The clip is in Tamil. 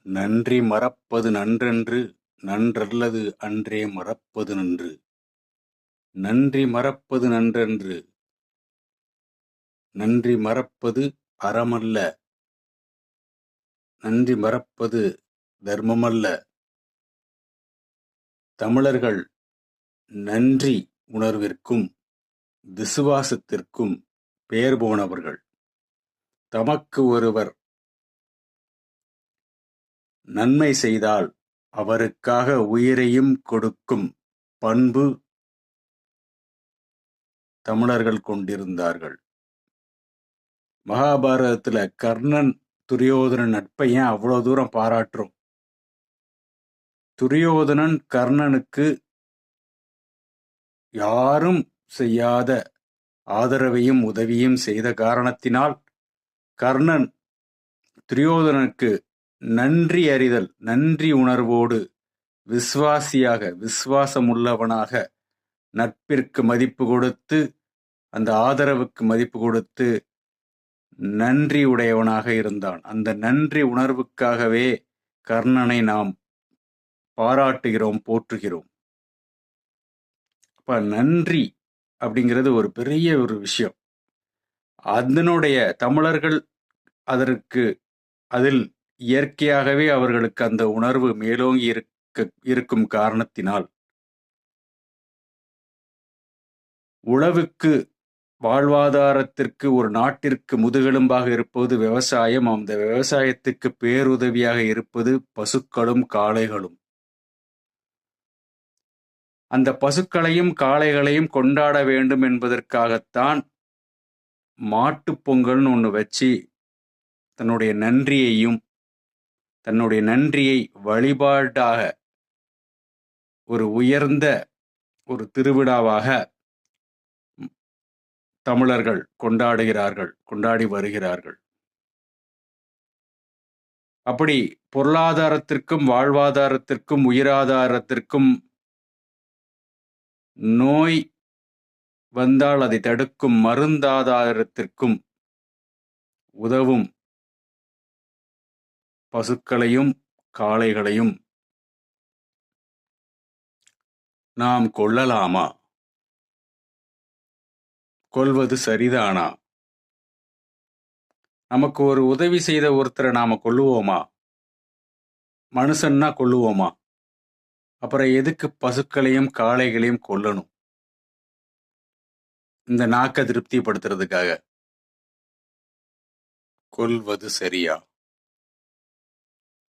நன்றி மறப்பது நன்றன்று நன்றல்லது அன்றே மறப்பது நன்று. நன்றி மறப்பது நன்றன்று. நன்றி மறப்பது அறமல்ல. நன்றி மறப்பது தர்மமல்ல. தமிழர்கள் நன்றி உணர்விற்கும் விசுவாசத்திற்கும் பெயர் போனவர்கள். தமக்கு ஒருவர் நன்மை செய்தால் அவருக்காக உயிரையும் கொடுக்கும் பண்பு தமிழர்கள் கொண்டிருந்தார்கள். மகாபாரதத்துல கர்ணன் துரியோதனன் நட்பை ஏன் அவ்வளவு தூரம் பாராட்டுறோம்? துரியோதனன் கர்ணனுக்கு யாரும் செய்யாத ஆதரவையும் உதவியும் செய்த காரணத்தினால் கர்ணன் துரியோதனனுக்கு நன்றி அறிதல், நன்றி உணர்வோடு விசுவாசமுள்ளவனாக நட்பிற்கு மதிப்பு கொடுத்து, அந்த ஆதரவுக்கு மதிப்பு கொடுத்து நன்றி உடையவனாக இருந்தான். அந்த நன்றி உணர்வுக்காகவே கர்ணனை நாம் பாராட்டுகிறோம், போற்றுகிறோம். அப்ப நன்றி அப்படிங்கிறது ஒரு பெரிய ஒரு விஷயம். அதனுடைய தமிழர்கள் அதில் இயற்கையாகவே அவர்களுக்கு அந்த உணர்வு மேலோங்கி இருக்கும் காரணத்தினால் உழவுக்கு வாழ்வாதாரத்திற்கு ஒரு நாட்டிற்கு முதுகெலும்பாக இருப்பது விவசாயம். அந்த விவசாயத்துக்கு பேருதவியாக இருப்பது பசுக்களும் காளைகளும். அந்த பசுக்களையும் காளைகளையும் கொண்டாட வேண்டும் என்பதற்காகத்தான் மாட்டுப் பொங்கல்னு ஒன்று வச்சு தன்னுடைய நன்றியை வழிபாடாக ஒரு உயர்ந்த ஒரு திருவிழாவாக தமிழர்கள் கொண்டாடி வருகிறார்கள். அப்படி பொருளாதாரத்திற்கும் வாழ்வாதாரத்திற்கும் உயிராதாரத்திற்கும் நோய் வந்தால் அதை தடுக்கும் மருந்தாதாரத்திற்கும் உதவும் பசுக்களையும் காளைகளையும் நாம் கொல்லலாமா? கொல்வது சரிதானா? நமக்கு ஒரு உதவி செய்த ஒருத்தரை நாம கொல்லுவோமா? மனுஷன்னா கொல்லுவோமா? அப்புறம் எதுக்கு பசுக்களையும் காளைகளையும் கொல்லணும்? இந்த நாக்க திருப்திப்படுத்துறதுக்காக. கொல்வது சரியா?